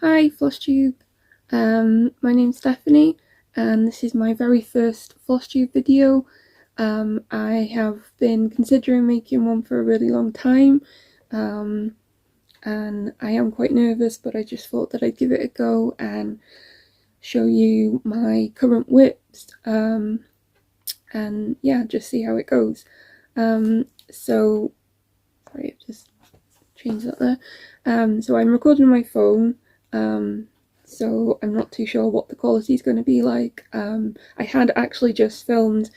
Hi Flosstube, my name's Stephanie and this is my very first Flosstube video. I have been considering making one for a really long time and I am quite nervous, but I just thought that I'd give it a go and show you my current WIPs and yeah, just see how it goes. So sorry, I've just changed that there. So I'm recording on my phone. So I'm not too sure what the quality is going to be like. I had actually just filmed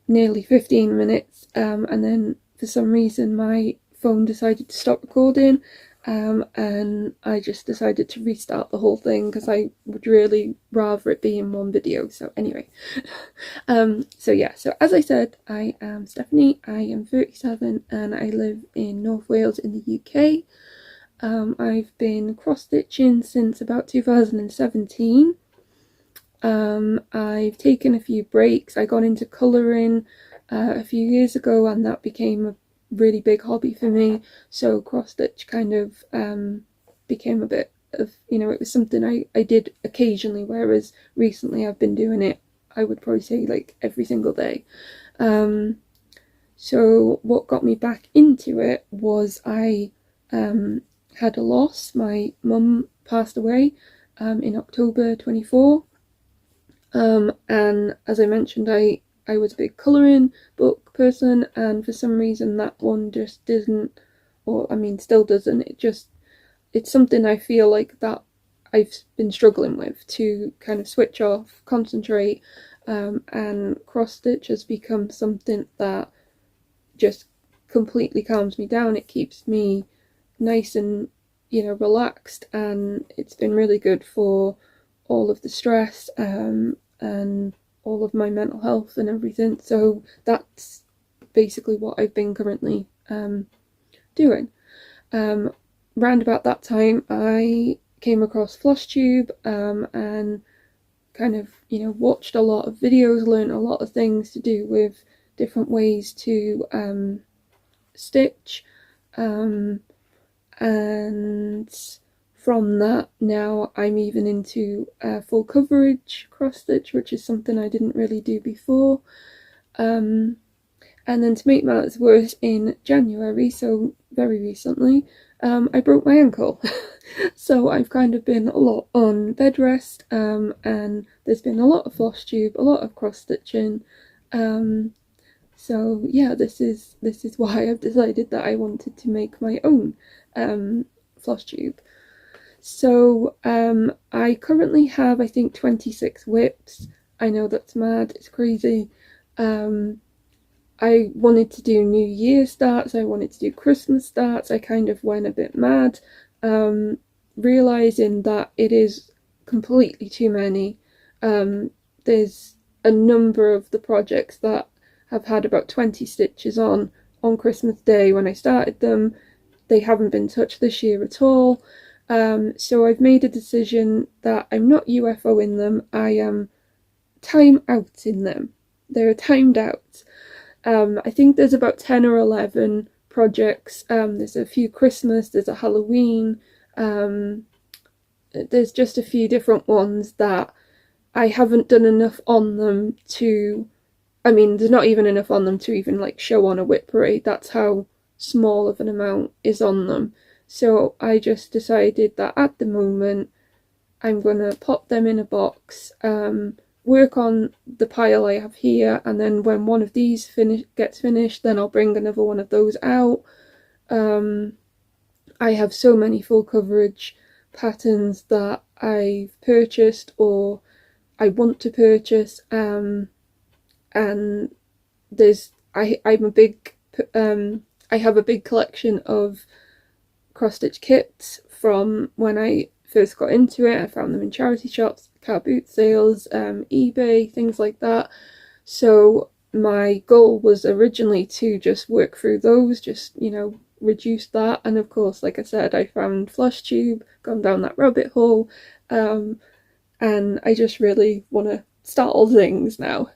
nearly 15 minutes and then for some reason my phone decided to stop recording and I just decided to restart the whole thing because I would really rather it be in one video. So anyway, so as I said, I am Stephanie, I am 37 and I live in North Wales in the UK. I've been cross-stitching since about 2017. I've taken a few breaks. I got into colouring a few years ago and that became a really big hobby for me, so cross-stitch kind of became a bit of, it was something I did occasionally, whereas recently I've been doing it, I would probably say, like every single day. So what got me back into it was I had a loss. My mum passed away in October 24, and as I mentioned, I was a big colouring book person, and for some reason that one just didn't, or I mean still doesn't, it's something I feel like that I've been struggling with to kind of switch off, concentrate, and cross stitch has become something that just completely calms me down. It keeps me nice and relaxed, and it's been really good for all of the stress and all of my mental health and everything. So that's basically what I've been currently doing. Round about that time I came across Flosstube and kind of watched a lot of videos, learned a lot of things to do with different ways to stitch, and from that now I'm even into full coverage cross stitch, which is something I didn't really do before. And then to make matters worse, in January, so very recently, I broke my ankle. So I've kind of been a lot on bed rest, and there's been a lot of Flosstube, a lot of cross stitching. So yeah, this is why I've decided that I wanted to make my own Flosstube. So I currently have, I think, 26 WIPs. I know that's mad, it's crazy. I wanted to do New Year starts, I wanted to do Christmas starts. I kind of went a bit mad, realising that it is completely too many. There's a number of the projects that have had about 20 stitches on Christmas Day when I started them. They haven't been touched this year at all. So I've made a decision that I'm not UFOing them, I am time out in them. They're timed out. I think there's about 10 or 11 projects. There's a few Christmas, there's a Halloween, there's just a few different ones that I haven't done enough on them to, I mean, there's not even enough on them to even like show on a WIP Parade. That's how small of an amount is on them. So I just decided that at the moment I'm gonna pop them in a box, work on the pile I have here, and then when one of these gets finished, then I'll bring another one of those out. I have so many full coverage patterns that I've purchased or I want to purchase, and there's I'm a big I have a big collection of cross stitch kits from when I first got into it. I found them in charity shops, car boot sales, eBay, things like that. So my goal was originally to just work through those, just reduce that, and of course, like I said, I found Flosstube, gone down that rabbit hole, and I just really want to start all things now.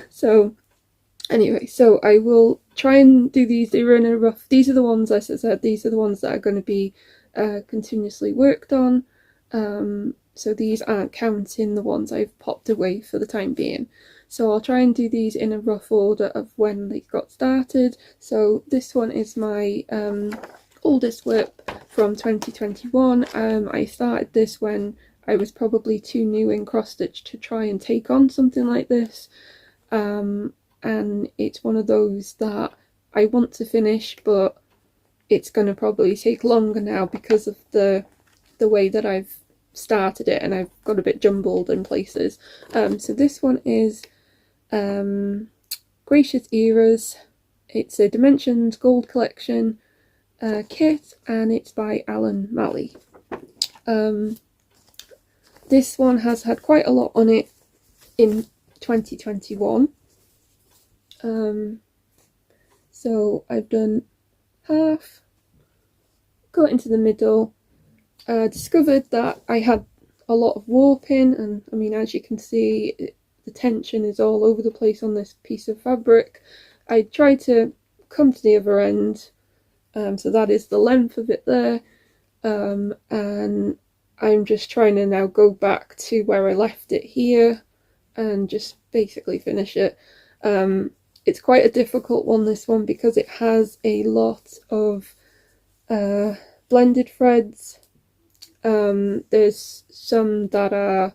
So anyway, so I will try and do these. They were in a rough, these are the ones, as I said, these are the ones that are going to be continuously worked on. So these aren't counting the ones I've popped away for the time being. So I'll try and do these in a rough order of when they got started. So this one is my oldest WIP from 2021. I started this when I was probably too new in cross stitch to try and take on something like this. And it's one of those that I want to finish, but it's going to probably take longer now because of the way that I've started it, and I've got a bit jumbled in places. So this one is Gracious Eras. It's a Dimensions Gold Collection kit, and it's by Alan Malley. This one has had quite a lot on it in 2021. So I've done half, got into the middle, discovered that I had a lot of warping, and I mean, as you can see, the tension is all over the place on this piece of fabric. I tried to come to the other end, so that is the length of it there, and I'm just trying to now go back to where I left it here and just basically finish it. It's quite a difficult one, this one, because it has a lot of blended threads. There's some that are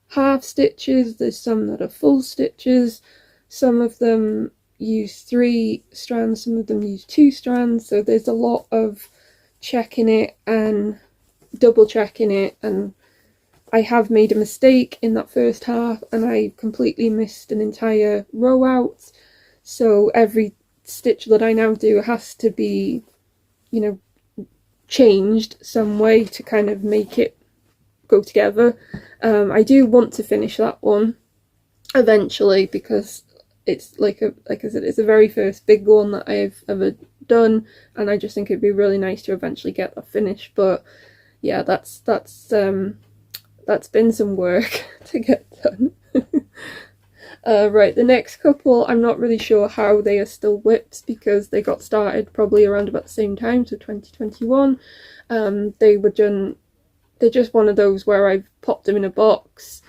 half stitches, there's some that are full stitches, some of them use 3 strands, some of them use 2 strands, so there's a lot of checking it and double checking it, and I have made a mistake in that first half and I completely missed an entire row out. So every stitch that I now do has to be, you know, changed some way to kind of make it go together. I do want to finish that one eventually, because it's like I said, it's the very first big one that I've ever done, and I just think it'd be really nice to eventually get that finished. But yeah, that's been some work to get done. Right, the next couple, I'm not really sure how they are still WIPs, because they got started probably around about the same time, so 2021. They're just one of those where I've popped them in a box,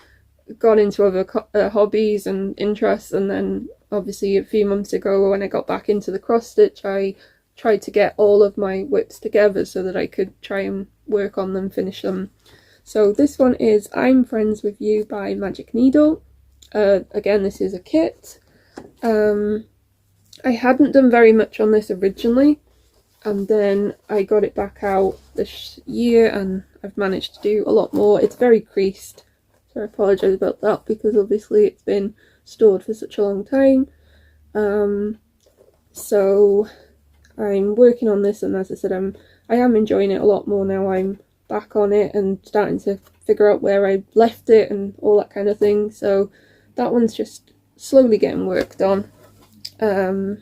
gone into other hobbies and interests, and then obviously a few months ago when I got back into the cross stitch, I tried to get all of my WIPs together so that I could try and work on them, finish them. So this one is I'm Friends With You by Magic Needle. Again, this is a kit. I hadn't done very much on this originally, and then I got it back out this year and I've managed to do a lot more. It's very creased, so I apologise about that, because obviously it's been stored for such a long time. So I'm working on this, and as I said, I am enjoying it a lot more now. I'm back on it and starting to figure out where I left it and all that kind of thing. So that one's just slowly getting worked on. The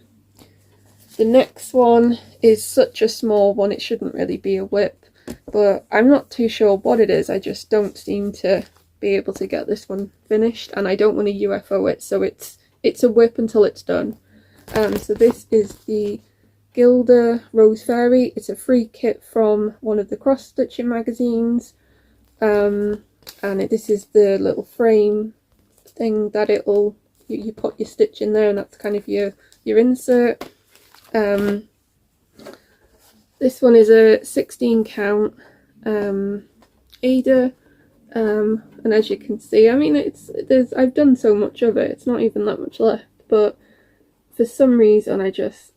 next one is such a small one, it shouldn't really be a WIP, but I'm not too sure what it is. I just don't seem to be able to get this one finished, and I don't want to UFO it, so it's a WIP until it's done. So this is the Gilda Rose Fairy. It's a free kit from one of the cross stitching magazines, and this is the little frame thing that you put your stitch in there, and that's kind of your insert. This one is a 16 count Ada, and as you can see, I mean, I've done so much of it, it's not even that much left, but for some reason I just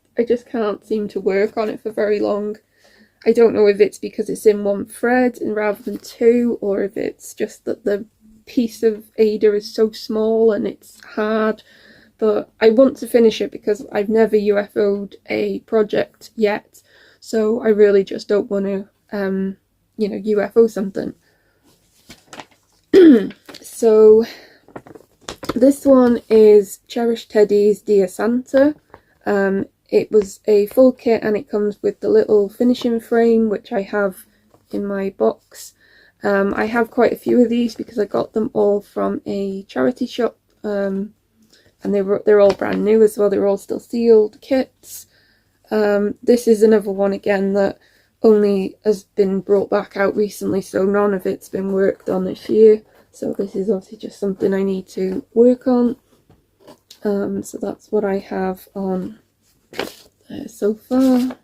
can't seem to work on it for very long. I don't know if it's because it's in one thread and rather than 2, or if it's just that the piece of Ada is so small and it's hard, but I want to finish it because I've never UFO'd a project yet, so I really just don't want to you know, UFO something. So this one is Cherish Teddy's Dear Santa. It was a full kit and it comes with the little finishing frame, which I have in my box. I have quite a few of these because I got them all from a charity shop, and they're all brand new as well. They're all still sealed kits. This is another one again that, only has been brought back out recently, so none of it's been worked on this year. So this is obviously just something I need to work on. So that's what I have on so far.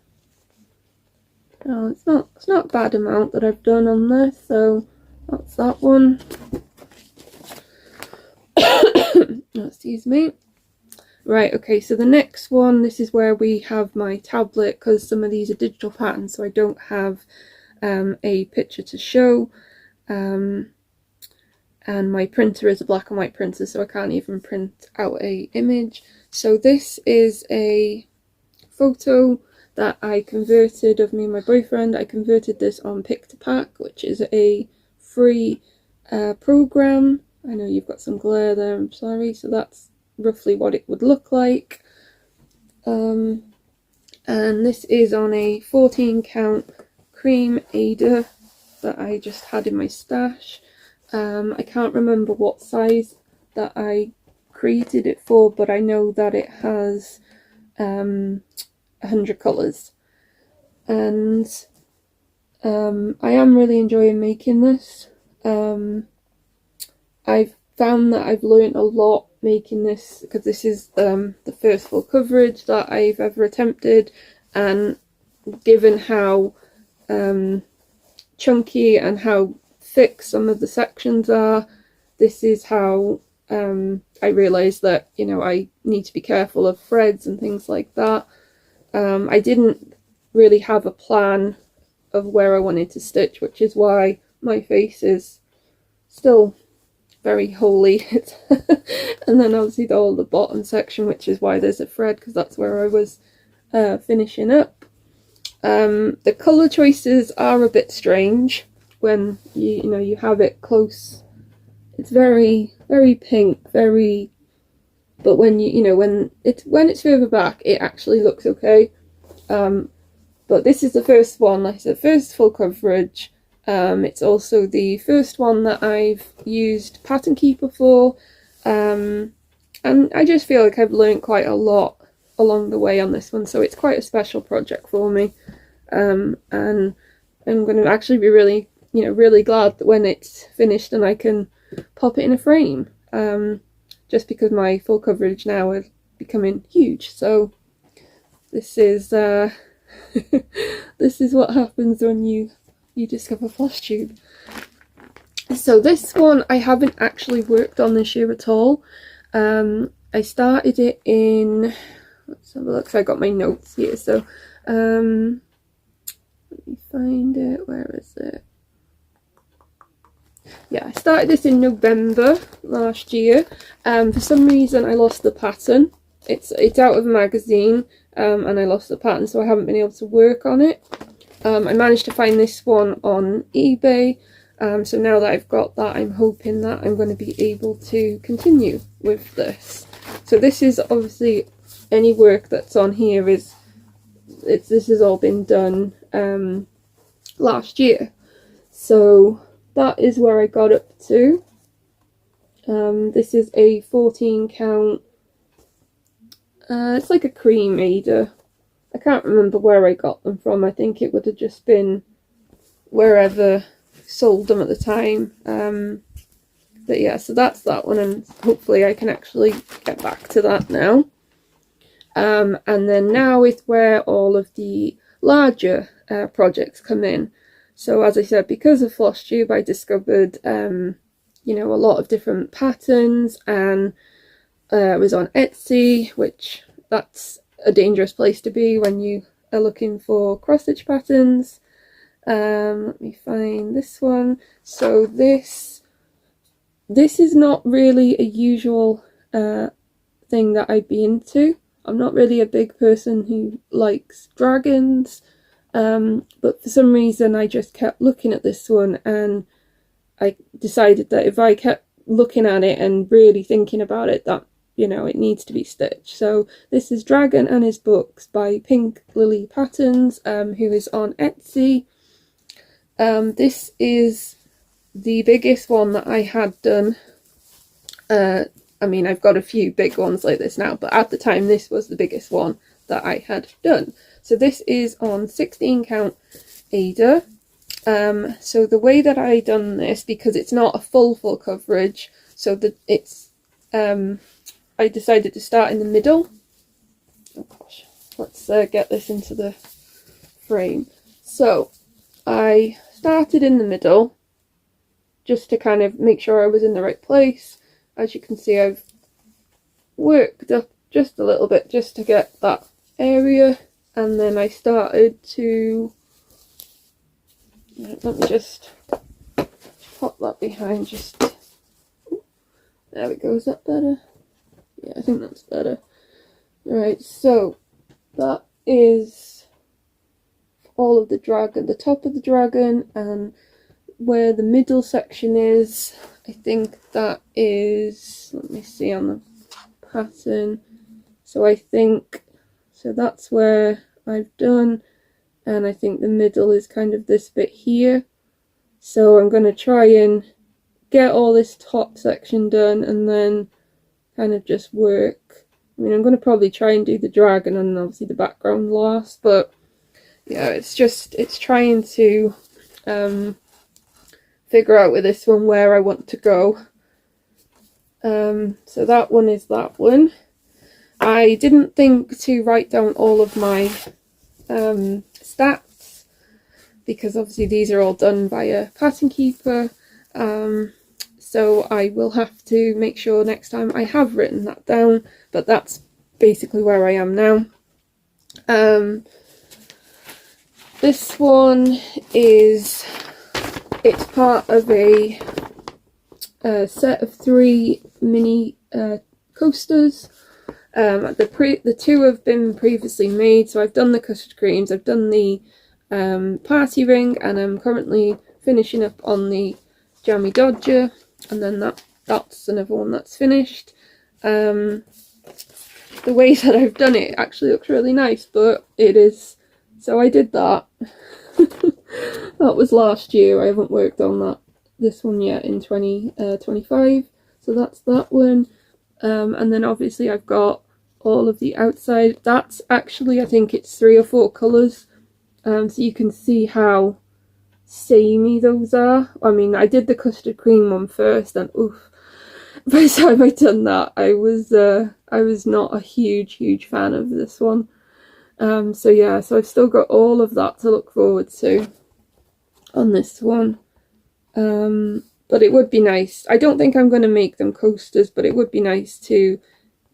Oh, it's not a bad amount that I've done on this, so that's that one. Excuse me. Right, okay, so the next one, this is where we have my tablet, because some of these are digital patterns, so I don't have a picture to show. And my printer is a black and white printer, so I can't even print out a image. So this is a photo that I converted of me and my boyfriend. I converted this on Pick2Pack, which is a free program. I know you've got some glare there, I'm sorry. So that's roughly what it would look like. And this is on a 14 count cream Ada that I just had in my stash. I can't remember what size that I created it for, but I know that it has 100 colours. And I am really enjoying making this. I've found that I've learnt a lot making this, because this is the first full coverage that I've ever attempted, and given how chunky and how thick some of the sections are, this is how I realised that, you know, I need to be careful of threads and things like that. I didn't really have a plan of where I wanted to stitch, which is why my face is still very holy. And then obviously all the bottom section, which is why there's a thread, because that's where I was finishing up. The colour choices are a bit strange when you know you have it close. It's very pink, but when when it's further back, it actually looks okay. But this is the first one, like I said, first full coverage. It's also the first one that I've used Pattern Keeper for, and I just feel like I've learned quite a lot along the way on this one, so it's quite a special project for me. And I'm going to actually be really glad that when it's finished and I can pop it in a frame, just because my full coverage now is becoming huge. So this is this is what happens when you discover Flosstube. So this one I haven't actually worked on this year at all. I started it in, let's have a look, so I got my notes here, so let me find it, where is it? Yeah, I started this in November last year. For some reason I lost the pattern. It's out of a magazine, and I lost the pattern, so I haven't been able to work on it. I managed to find this one on eBay, so now that I've got that, I'm hoping that I'm going to be able to continue with this. So this is obviously, any work that's on here this has all been done last year. So that is where I got up to. This is a 14 count, it's like a cream Ada. I can't remember where I got them from. I think it would have just been wherever sold them at the time. But yeah, so that's that one, and hopefully I can actually get back to that now. And then now is where all of the larger projects come in. So as I said, because of Flosstube, I discovered a lot of different patterns, and I was on Etsy, which that's a dangerous place to be when you are looking for cross stitch patterns. Let me find this one. So this is not really a usual thing that I'd be into. I'm not really a big person who likes dragons, but for some reason I just kept looking at this one, and I decided that if I kept looking at it and really thinking about it, that it needs to be stitched. So this is Dragon and His Books by Pink Lily Patterns, who is on Etsy. This is the biggest one that I had done. I mean, I've got a few big ones like this now, but at the time this was the biggest one that I had done. So this is on 16 count Ada. So the way that I done this, because it's not a full coverage, so that it's I decided to start in the middle. Oh gosh, let's get this into the frame. So I started in the middle just to kind of make sure I was in the right place. As you can see, I've worked up just a little bit just to get that area, and then I started to, let me just pop that behind, just, there we go, is that better? Yeah, I think that's better. Alright, so that is all of the dragon, the top of the dragon, and where the middle section is, I think that is, let me see on the pattern, so I think, so that's where I've done, and I think the middle is kind of this bit here. So I'm going to try and get all this top section done and then kind of just work. I mean, I'm going to probably try and do the dragon and obviously the background last, but yeah, it's trying to figure out with this one where I want to go. So that one is that one. I didn't think to write down all of my stats, because obviously these are all done via Pattern Keeper, so I will have to make sure next time I have written that down, but that's basically where I am now. This one is, it's part of a set of 3 mini coasters. The 2 have been previously made, so I've done the custard creams, I've done the party ring, and I'm currently finishing up on the jammy dodger, and then that's another one that's finished. The way that I've done it actually looks really nice, but it is, so I did that. That was last year. I haven't worked on this one yet in 2025, so that's that one. And then obviously I've got all of the outside. That's actually, I think it's 3 or 4 colours, so you can see how samey those are. I mean, I did the custard cream one first, and oof, by the time I'd done that, I was not a huge fan of this one. So yeah, so I've still got all of that to look forward to on this one. But it would be nice. I don't think I'm going to make them coasters, but it would be nice to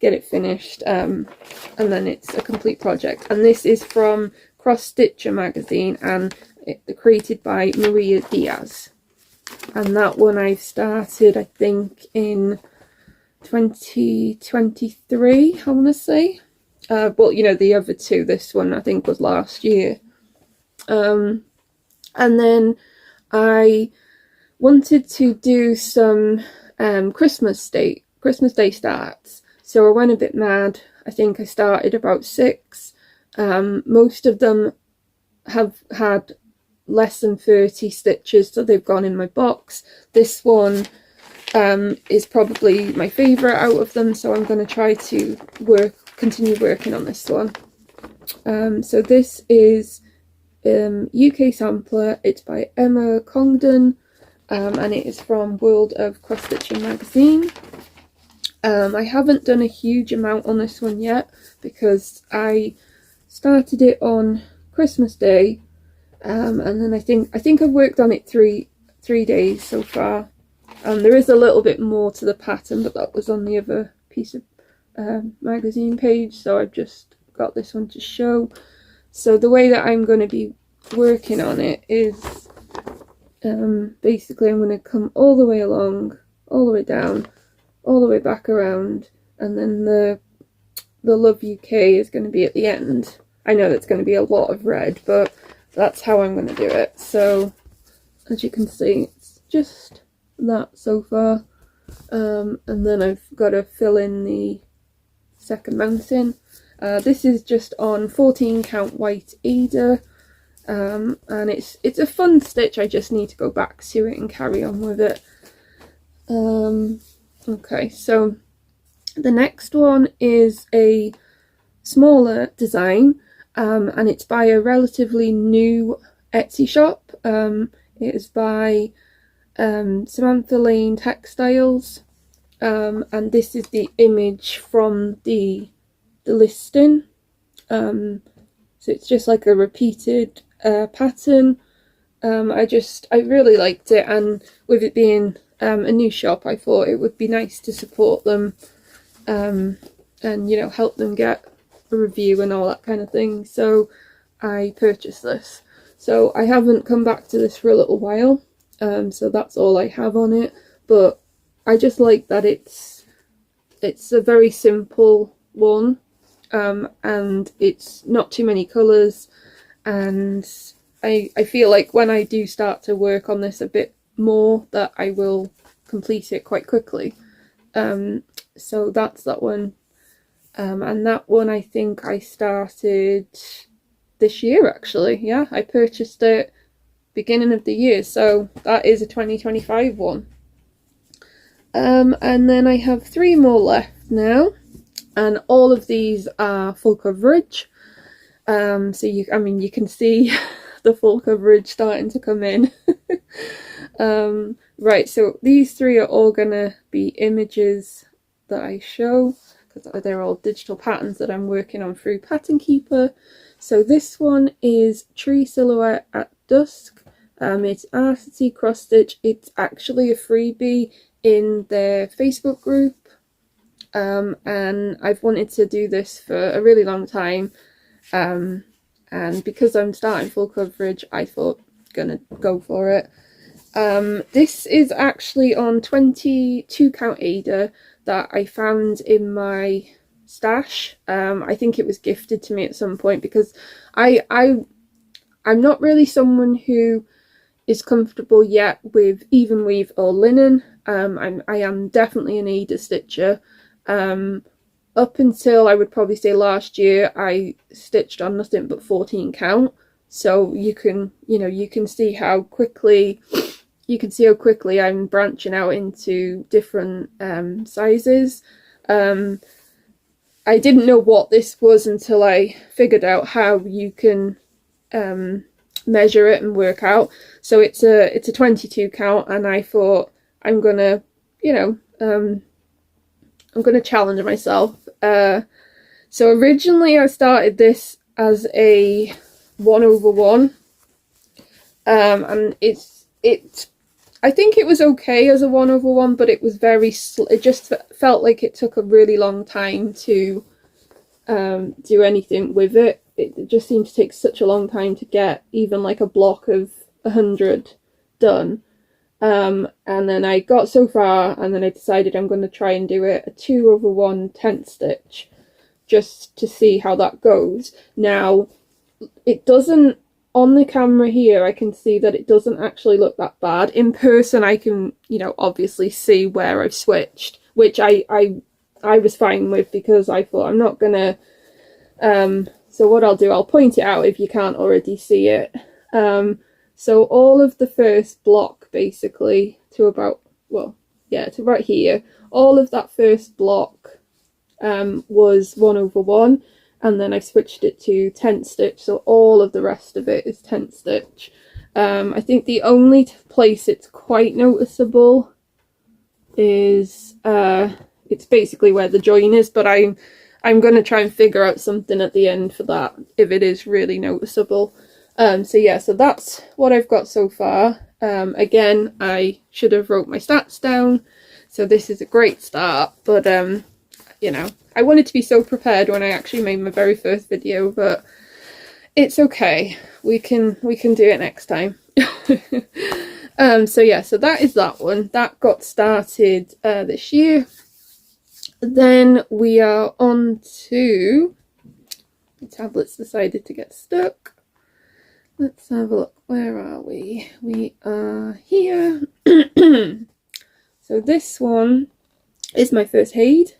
get it finished, and then it's a complete project. And this is from Cross-Stitcher magazine, and created by Maria Diaz. And that one I've started, I think, in 2023, I want to say. But you know, the other 2, this one I think was last year. And then I wanted to do some Christmas Day starts, so I went a bit mad. I think I started about 6. Most of them have had less than 30 stitches, so they've gone in my box. This one is probably my favourite out of them, so I'm going to try to continue working on this one. So this is UK sampler. It's by Emma Congdon, and it is from World of Cross Stitching magazine. I haven't done a huge amount on this one yet because I started it on Christmas Day, and then I think I've worked on it three days so far. There is a little bit more to the pattern, but that was on the other piece of magazine page, so I've just got this one to show. So the way that I'm going to be working on it is basically I'm going to come all the way along, all the way down, all the way back around, and then the Love UK is going to be at the end. I know that's going to be a lot of red, but that's how I'm going to do it. So as you can see, it's just that so far, and then I've got to fill in the second mountain. This is just on 14 count white Ada, and it's a fun stitch. I just need to go back to it and carry on with it. Okay, so the next one is a smaller design, and it's by a relatively new Etsy shop. It is by Samantha Lane Textiles, and this is the image from the listing. So it's just like a repeated pattern. I really liked it, and with it being a new shop, I thought it would be nice to support them, and help them get a review and all that kind of thing. So I purchased this. So I haven't come back to this for a little while, so that's all I have on it. But I just like that it's a very simple one, and it's not too many colours, and I feel like when I do start to work on this a bit more, that I will complete it quite quickly. So that's that one. And that one I think I started this year, actually. Yeah, I purchased it beginning of the year, so that is a 2025 one. And then I have 3 more left now, and all of these are full coverage. So you can see the full coverage starting to come in. Right, so these 3 are all gonna be images that I show, because they're all digital patterns that I'm working on through Pattern Keeper. So this one is Tree Silhouette at Dusk. It's Artity Cross Stitch. It's actually a freebie in their Facebook group, and I've wanted to do this for a really long time, and because I'm starting full coverage, I thought gonna go for it. This is actually on 22 count Ada that I found in my stash. I think it was gifted to me at some point, because I'm not really someone who is comfortable yet with even weave or linen. I am definitely an Ada stitcher. Up until I would probably say last year, I stitched on nothing but 14 count. So you can see how quickly I'm branching out into different sizes. I didn't know what this was until I figured out how you can measure it and work out. So it's a 22 count, and I thought I'm gonna challenge myself. So originally I started this as a 1/1, and I think it was okay as a 1/1, but it was it just felt like it took a really long time to do anything with it. It just seemed to take such a long time to get even like a block of 100 done. And then I got so far, and then I decided I'm going to try and do it a 2/1 tent stitch, just to see how that goes. Now, it doesn't, on the camera here, I can see that it doesn't actually look that bad. In person, I can, obviously see where I've switched, which I was fine with, because I thought I'm not gonna, so what I'll do, I'll point it out if you can't already see it. So all of the first block, basically, to about here, all of that first block was 1/1, and then I switched it to tent stitch, so all of the rest of it is tent stitch. I think the only place it's quite noticeable is it's basically where the join is, but I'm going to try and figure out something at the end for that if it is really noticeable. So that's what I've got so far. Again, I should have wrote my stats down, so this is a great start, but I wanted to be so prepared when I actually made my very first video, but it's okay. We can do it next time. So that is that one. That got started this year. Then we are on to, the tablet's decided to get stuck. Let's have a look. Where are we? We are here. So this one is my first HAED.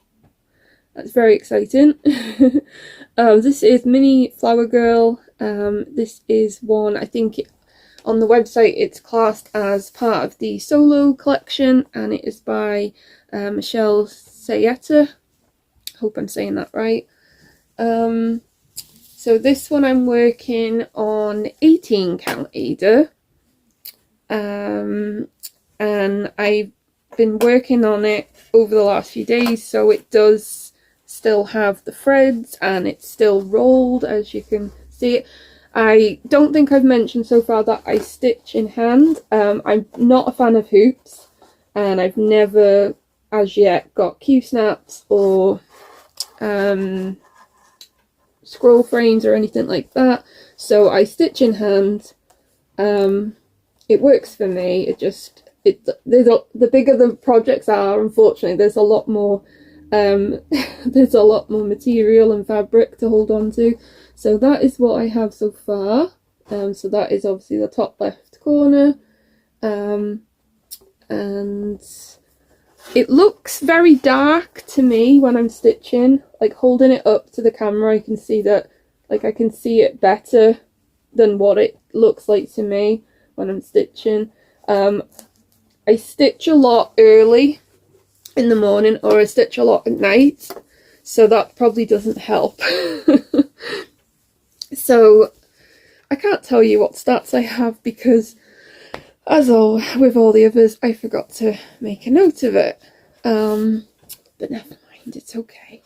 That's very exciting. This is Mini Flower Girl. This is one, I think on the website it's classed as part of the solo collection, and it is by Michelle Sayeta. Hope I'm saying that right. So this one I'm working on 18 count Ada, and I've been working on it over the last few days, so it does still have the threads and it's still rolled, as you can see. I don't think I've mentioned so far that I stitch in hand. I'm not a fan of hoops, and I've never as yet got Q-snaps or scroll frames or anything like that, so I stitch in hand. It works for me. The bigger the projects are, unfortunately, there's a lot more there's a lot more material and fabric to hold on to. So that is what I have so far. So that is obviously the top left corner, and it looks very dark to me when I'm stitching. Like, holding it up to the camera, I can see that, like, I can see it better than what it looks like to me when I'm stitching. I stitch a lot early in the morning, or I stitch a lot at night, so that probably doesn't help. So I can't tell you what stats I have because, as with all the others, I forgot to make a note of it. But never mind, it's okay.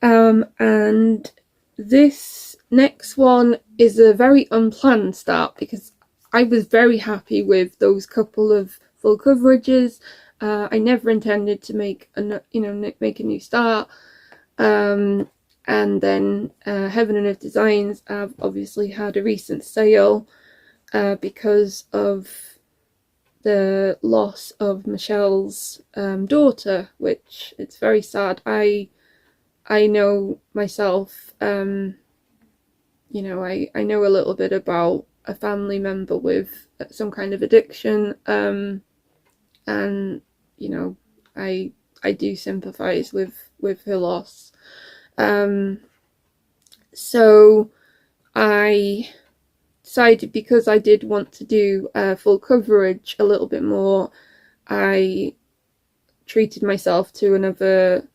And this next one is a very unplanned start because I was very happy with those couple of full coverages. I never intended to make a new start. And then Heaven and Earth Designs have obviously had a recent sale because of the loss of Michelle's daughter, which it's very sad. I know myself, I know a little bit about a family member with some kind of addiction, and I do sympathize with her loss. So I decided, because I did want to do full coverage a little bit more, I treated myself to another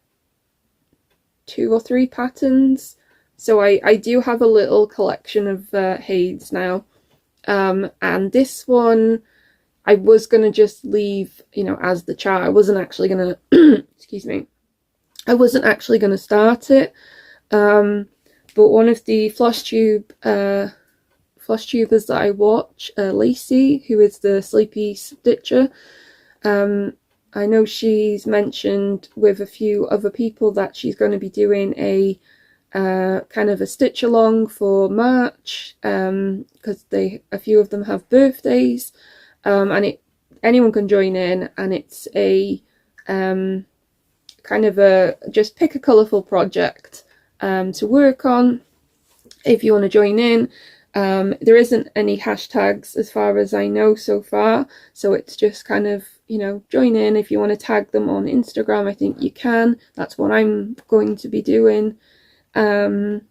2 or 3 patterns. So I do have a little collection of HAEDs now, and this one I was going to just leave, as the chart. I wasn't actually going to excuse me, I wasn't actually going to start it, but one of the Flosstubers that I watch, Lacey, who is the sleepy stitcher, I know she's mentioned with a few other people that she's going to be doing a kind of a stitch along for March, because a few of them have birthdays, and anyone can join in, and it's a kind of just pick a colourful project to work on if you want to join in. There isn't any hashtags as far as I know so far, so it's just kind of, join in. If you want to tag them on Instagram, I think you can. That's what I'm going to be doing. And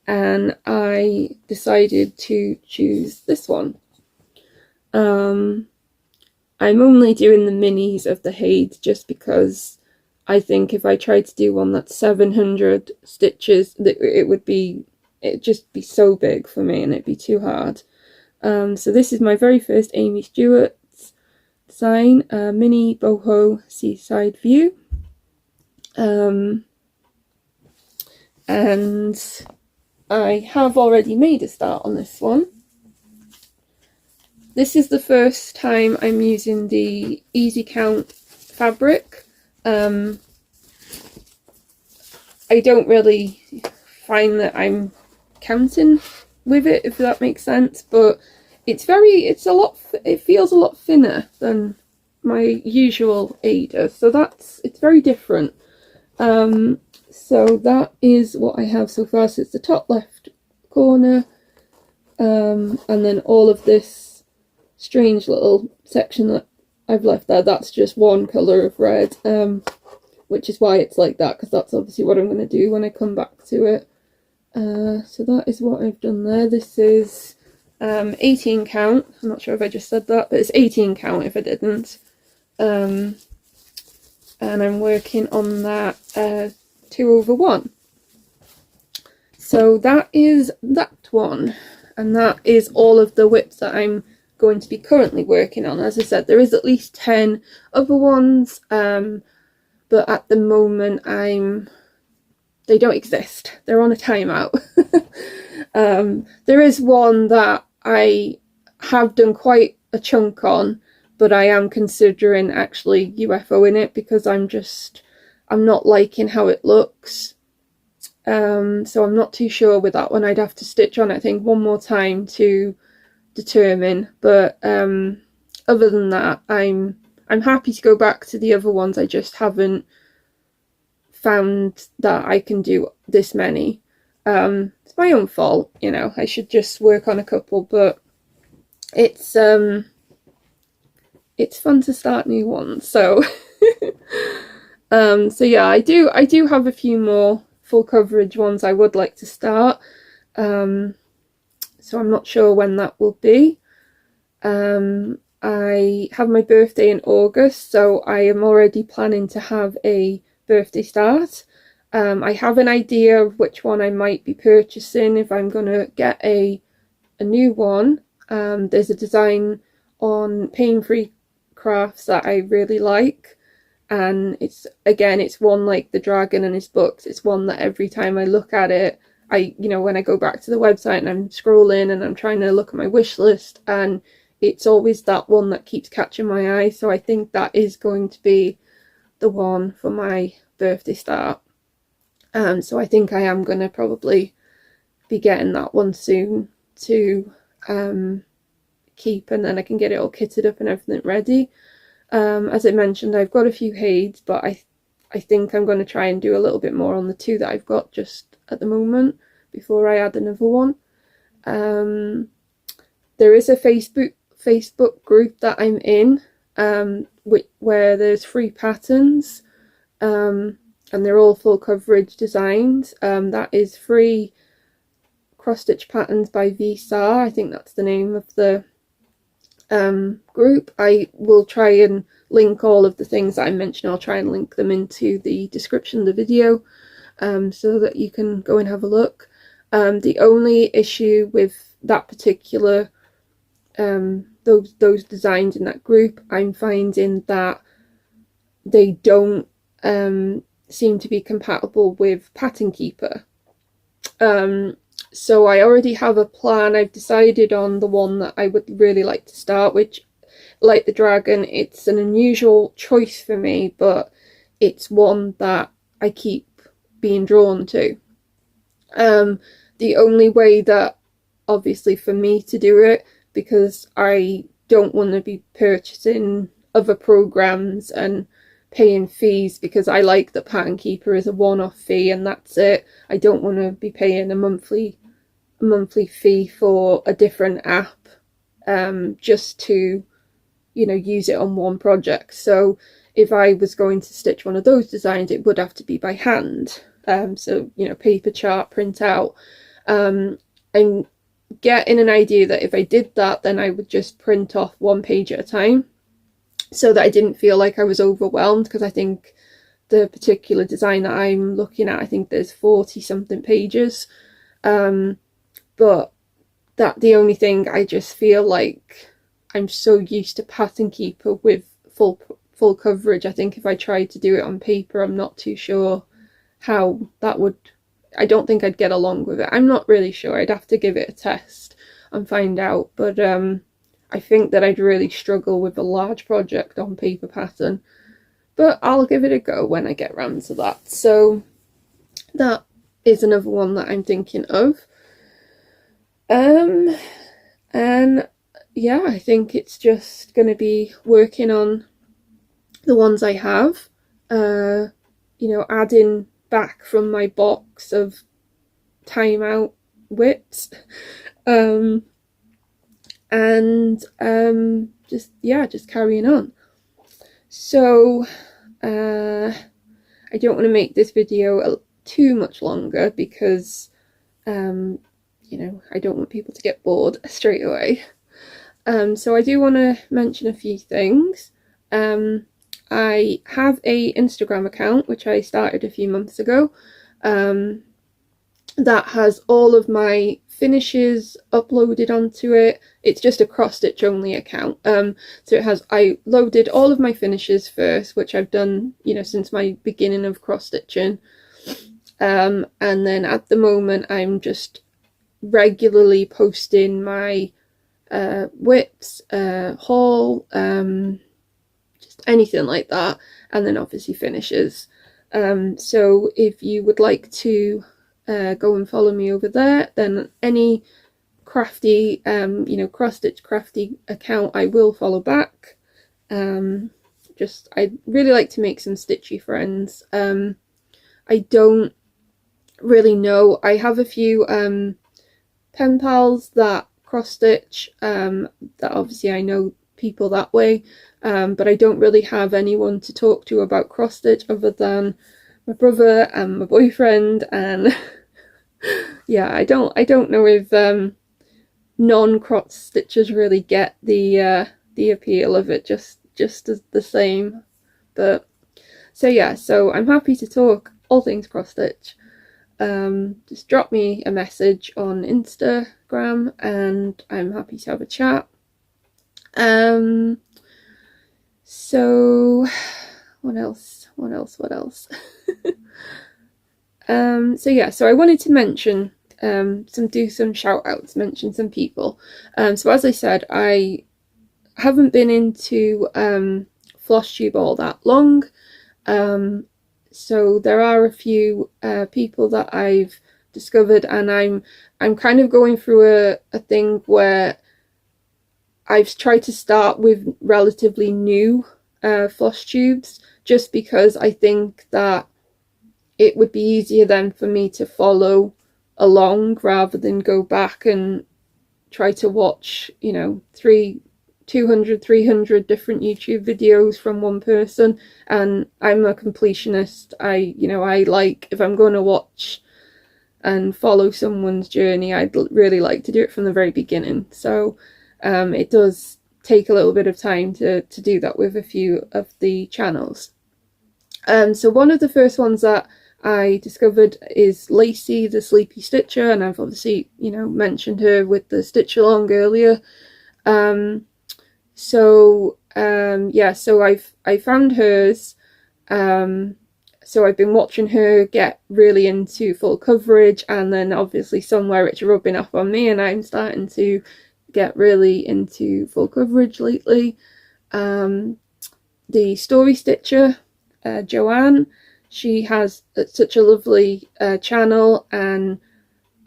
I decided to choose this one. I'm only doing the minis of the HAED just because I think if I tried to do one that's 700 stitches, it'd just be so big for me and it'd be too hard. So this is my very first Amy Stewart's design, mini boho seaside view. And I have already made a start on this one. This is the first time I'm using the Easy Count fabric. I don't really find that I'm counting with it, if that makes sense, but it feels a lot thinner than my usual Ada, so it's very different. So that is what I have so far. So it's the top left corner, and then all of this strange little section that I've left there, that's just one colour of red, which is why it's like that, because that's obviously what I'm going to do when I come back to it. So that is what I've done there. This is 18 count. I'm not sure if I just said that, but it's 18 count if I didn't. And I'm working on that 2/1. so that is that one, and that is all of the WIPs that I'm going to be currently working on. As I said, there is at least 10 other ones, but at the moment they don't exist. They're on a timeout. There is one that I have done quite a chunk on, but I am considering actually UFOing it because I'm not liking how it looks. So I'm not too sure with that one. I'd have to stitch on it, I think, one more time to determine. But other than that, I'm happy to go back to the other ones. I just haven't found that I can do this many. It's my own fault, you know. I should just work on a couple, but it's fun to start new ones. So so yeah, I do have a few more full coverage ones I would like to start. So I'm not sure when that will be. I have my birthday in August, so I am already planning to have a birthday start. I have an idea of which one I might be purchasing if I'm gonna get a new one. There's a design on Pain-Free Crafts that I really like, and it's one like the dragon and his books. It's one that every time I look at it, when I go back to the website and I'm scrolling and I'm trying to look at my wish list, and it's always that one that keeps catching my eye. So I think that is going to be the one for my birthday start. So I think I am going to probably be getting that one soon to keep, and then I can get it all kitted up and everything ready. As I mentioned, I've got a few HAEDs, but I think I'm going to try and do a little bit more on the two that I've got just at the moment before I add another one. There is a Facebook group that I'm in, where there's free patterns, and they're all full coverage designs. That is Free Cross Stitch Patterns by VSAR. I think that's the name of the group. I will try and link all of the things that I mentioned. I'll try and link them into the description of the video, so that you can go and have a look. The only issue with that particular those designs in that group, I'm finding that they don't seem to be compatible with Pattern Keeper. So I already have a plan. I've decided on the one that I would really like to start, which, like the dragon, it's an unusual choice for me, but it's one that I keep being drawn to. The only way that, obviously, for me to do it, because I don't want to be purchasing other programs and paying fees, because I like that Pattern Keeper is a one-off fee and that's it. I don't want to be paying a monthly fee for a different app, just to, use it on one project. So if I was going to stitch one of those designs, it would have to be by hand. So, paper, chart, print out. I'm getting an idea that if I did that, then I would just print off one page at a time, so that I didn't feel like I was overwhelmed, because I think the particular design that I'm looking at, I think there's 40 something pages. But the only thing, I just feel like I'm so used to Pattern Keeper with full coverage. I think if I tried to do it on paper, I'm not too sure how that would, I don't think I'd get along with it. I'm not really sure. I'd have to give it a test and find out. But I think that I'd really struggle with a large project on paper pattern. But I'll give it a go when I get round to that. So that is another one that I'm thinking of. And yeah, I think it's just going to be working on the ones I have, adding back from my box of timeout WIPs, and just carrying on. So I don't want to make this video too much longer, because I don't want people to get bored straight away. So I do want to mention a few things. I have a Instagram account which I started a few months ago. that has all of my finishes uploaded onto it. It's just a cross stitch only account. So it has, I loaded all of my finishes first, which I've done, you know, since my beginning of cross stitching. And then at the moment I'm just regularly posting my WIPs, haul, just anything like that, and then obviously finishes. So if you would like to go and follow me over there, then any crafty, you know, cross stitch crafty account I will follow back. Just I really like to make some stitchy friends. I don't really know. I have a few pen pals that cross stitch, that obviously I know people that way, but I don't really have anyone to talk to about cross stitch other than my brother and my boyfriend. And yeah, I don't know if non-cross stitchers really get the appeal of it just as the same. But so yeah, so I'm happy to talk all things cross stitch. Just drop me a message on Instagram and I'm happy to have a chat. So what else? So yeah, so I wanted to mention do some shout outs, mention some people. So as I said, I haven't been into Flosstube all that long. So there are a few people that I've discovered, and I'm kind of going through a thing where I've tried to start with relatively new Flosstubes, just because I think that it would be easier then for me to follow along rather than go back and try to watch, you know, 200, 300 different YouTube videos from one person. And I'm a completionist. I like, if I'm going to watch and follow someone's journey, I'd really like to do it from the very beginning. So it does take a little bit of time to do that with a few of the channels. So one of the first ones that I discovered is Lacey the Sleepy Stitcher, and I've obviously, you know, mentioned her with the stitch along earlier. So I found hers. So I've been watching her get really into full coverage, and then obviously somewhere it's rubbing off on me and I'm starting to get really into full coverage lately. The Story Stitcher, Joanne, she has such a lovely channel, and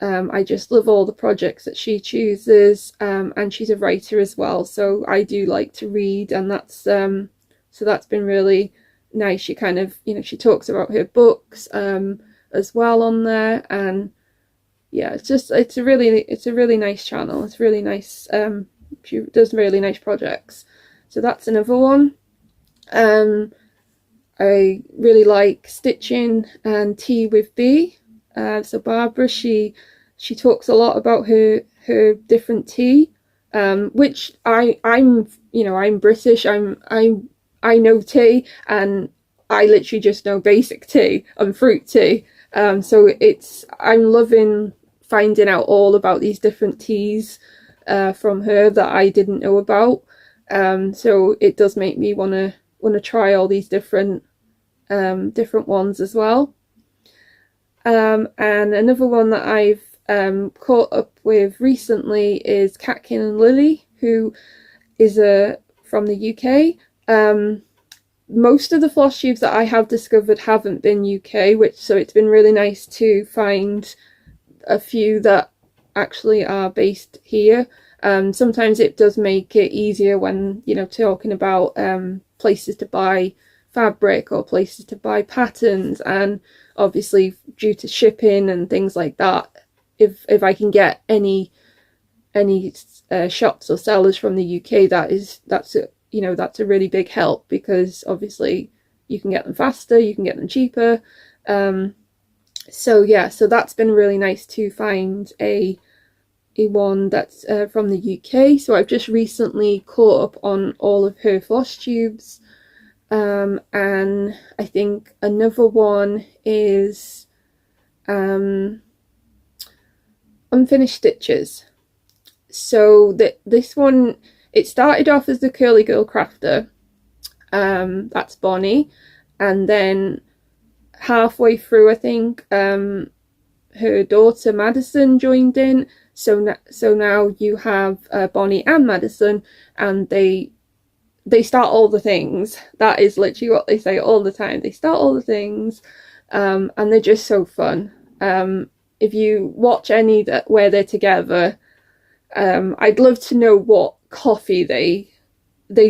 I just love all the projects that she chooses, and she's a writer as well, so I do like to read, and that's so that's been really nice. She kind of, you know, she talks about her books as well on there, and yeah, it's a really nice channel. It's really nice. She does really nice projects, so that's another one. I really like Stitching and Tea with B. So Barbara, she talks a lot about her different tea, which I'm you know, I'm British. I know tea, and I literally just know basic tea and fruit tea. So I'm loving finding out all about these different teas from her that I didn't know about. So it does make me want to try all these different ones as well. And another one that I've caught up with recently is Catkin and Lily, who is from the UK. Most of the Flosstubes that I have discovered haven't been UK, so it's been really nice to find a few that actually are based here. Sometimes it does make it easier when, you know, talking about places to buy fabric or places to buy patterns, and obviously due to shipping and things like that, if I can get any shops or sellers from the UK, that's a really big help, because obviously you can get them faster, you can get them cheaper. So yeah, so that's been really nice to find a one that's from the UK. So I've just recently caught up on all of her Flosstubes. And I think another one is unfinished stitches. So this one, it started off as the Curly Girl Crafter, that's Bonnie, and then halfway through, I think, her daughter Madison joined in. So now you have Bonnie and Madison, and they start all the things. That is literally what they say all the time. They start all the things, and they're just so fun. If you watch any that where they're together, I'd love to know what coffee they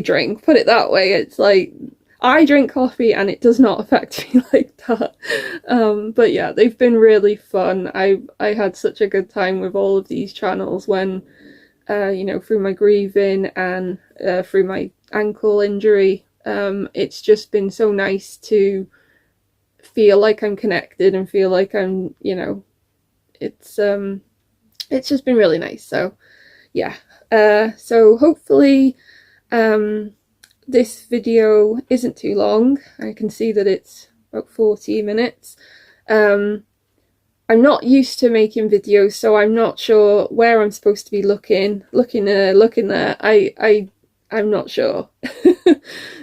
drink. Put it that way. It's like, I drink coffee and it does not affect me like that. But yeah, they've been really fun. I had such a good time with all of these channels when, you know, through my grieving and through my ankle injury. It's just been so nice to feel like I'm connected and feel like I'm, you know, it's just been really nice. So yeah, so hopefully this video isn't too long. I can see that it's about 40 minutes. I'm not used to making videos, so I'm not sure where I'm supposed to be looking there. I'm not sure.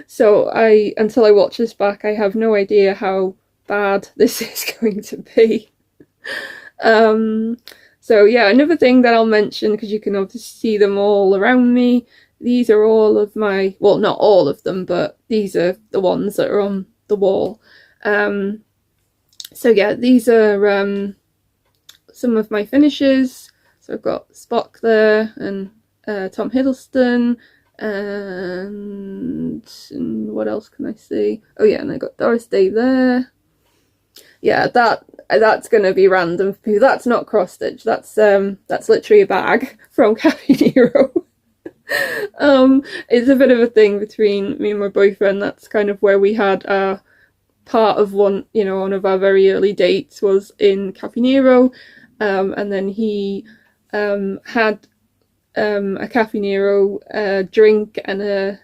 So until I watch this back, I have no idea how bad this is going to be. So yeah, another thing that I'll mention, because you can obviously see them all around me, these are all of my, well, not all of them, but these are the ones that are on the wall. So yeah, these are some of my finishes. So I've got Spock there, and Tom Hiddleston, and what else can I see? Oh yeah, and I got Doris Day there. Yeah, that's gonna be random for people. That's not cross stitch. That's literally a bag from Cafe Nero. It's a bit of a thing between me and my boyfriend. That's kind of where we had part of one, you know, one of our very early dates was in Cafe Nero, and then he had a Cafe Nero drink and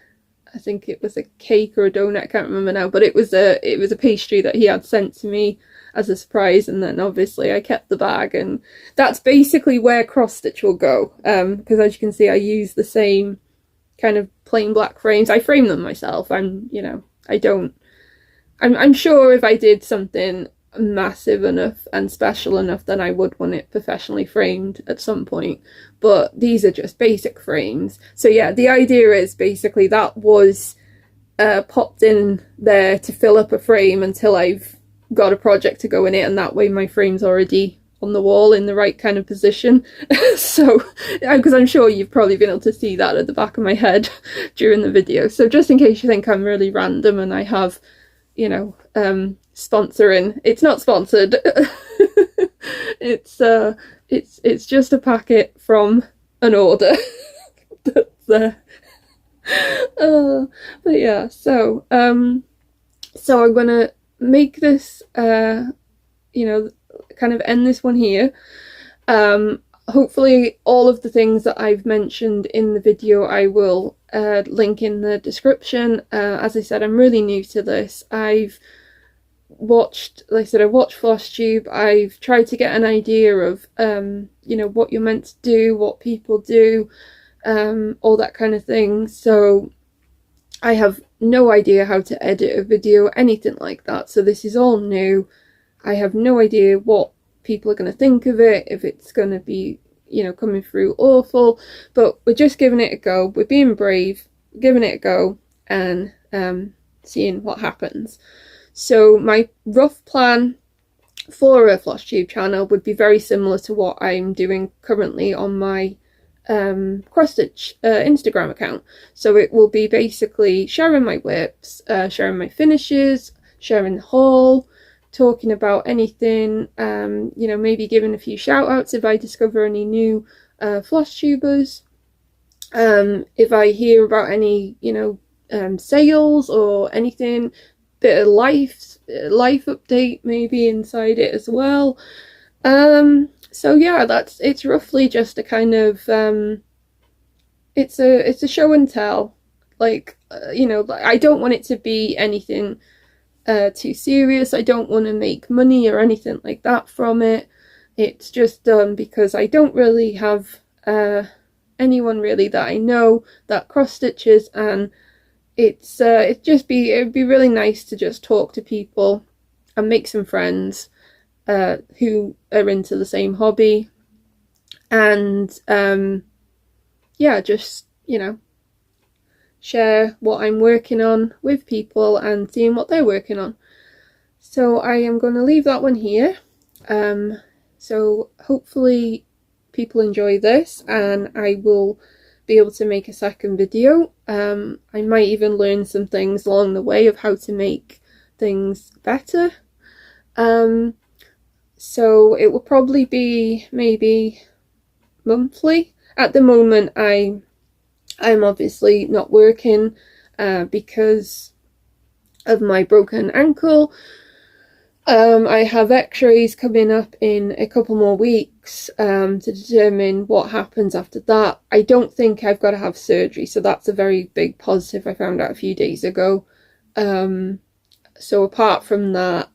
I think it was a cake or a donut, I can't remember now, but it was a pastry that he had sent to me as a surprise, and then obviously I kept the bag, and that's basically where cross stitch will go, because as you can see, I use the same kind of plain black frames. I frame them myself. I'm sure if I did something massive enough and special enough, then I would want it professionally framed at some point, but these are just basic frames. So yeah, the idea is basically that was popped in there to fill up a frame until I've got a project to go in it, and that way my frame's already on the wall in the right kind of position. So, because I'm sure you've probably been able to see that at the back of my head during the video. So just in case you think I'm really random and I have, you know, sponsoring, it's not sponsored. It's just a packet from an order that's there. But yeah, so I'm gonna make this, you know, kind of end this one here. Hopefully all of the things that I've mentioned in the video I will link in the description. As I said, I'm really new to this. I've watched, like I said, I watched Flosstube. I've tried to get an idea of, you know, what you're meant to do, what people do, all that kind of thing. So I have no idea how to edit a video, anything like that. So this is all new. I have no idea what people are going to think of it, if it's going to be, you know, coming through awful, but we're just giving it a go. We're being brave, giving it a go, and seeing what happens. So my rough plan for a Flosstube channel would be very similar to what I'm doing currently on my cross-stitch Instagram account. So it will be basically sharing my WIPs, sharing my finishes, sharing the haul, talking about anything, you know, maybe giving a few shout outs if I discover any new Flosstubers, if I hear about any, you know, sales or anything, bit of life update maybe inside it as well. So yeah, it's roughly just a kind of it's a show and tell, like, you know, I don't want it to be anything too serious. I don't want to make money or anything like that from it. It's just done because I don't really have anyone really that I know that cross stitches, and it'd be really nice to just talk to people and make some friends who are into the same hobby, and yeah, just, you know, share what I'm working on with people and seeing what they're working on. So I am going to leave that one here. So hopefully people enjoy this, and I will be able to make a second video. I might even learn some things along the way of how to make things better. So it will probably be maybe monthly. At the moment I'm obviously not working because of my broken ankle. I have x-rays coming up in a couple more weeks to determine what happens after that. I don't think I've got to have surgery, so that's a very big positive I found out a few days ago. So apart from that,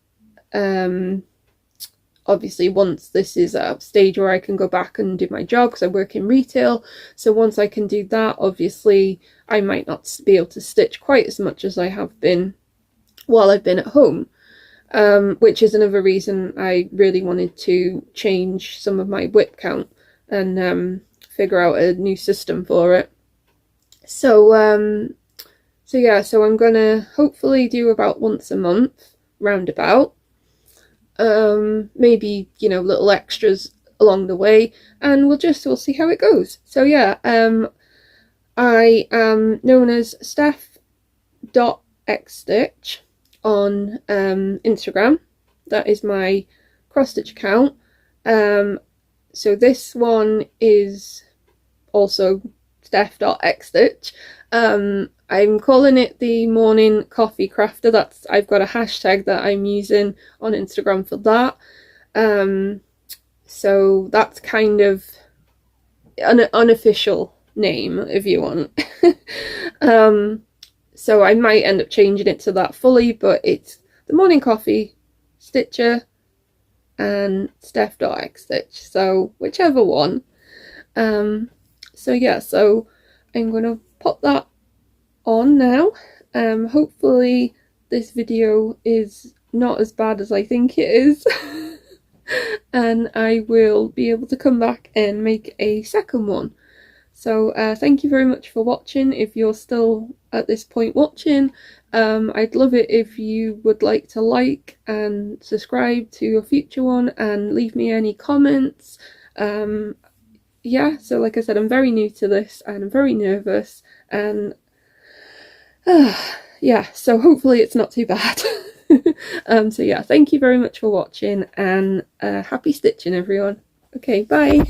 obviously once this is a stage where I can go back and do my job, because I work in retail, so once I can do that, obviously I might not be able to stitch quite as much as I have been while I've been at home. Which is another reason I really wanted to change some of my WIP count and figure out a new system for it. So yeah, so I'm gonna hopefully do about once a month, roundabout. Maybe, you know, little extras along the way, and we'll see how it goes. So yeah, I am known as Steph.Xstitch on Instagram. That is my cross stitch account. So this one is also Steph.Xstitch. I'm calling it the morning coffee crafter. I've got a hashtag that I'm using on Instagram for that. So that's kind of an unofficial name if you want. So I might end up changing it to that fully, but it's the morning coffee stitcher and Steph.Xstitch, so whichever one. So yeah, so I'm gonna pop that on now. Hopefully this video is not as bad as I think it is. And I will be able to come back and make a second one. So thank you very much for watching. If you're still at this point watching, I'd love it if you would like to like and subscribe to a future one and leave me any comments. Yeah, so like I said, I'm very new to this and I'm very nervous, and yeah, so hopefully it's not too bad. So yeah, thank you very much for watching, and happy stitching everyone. Okay, bye.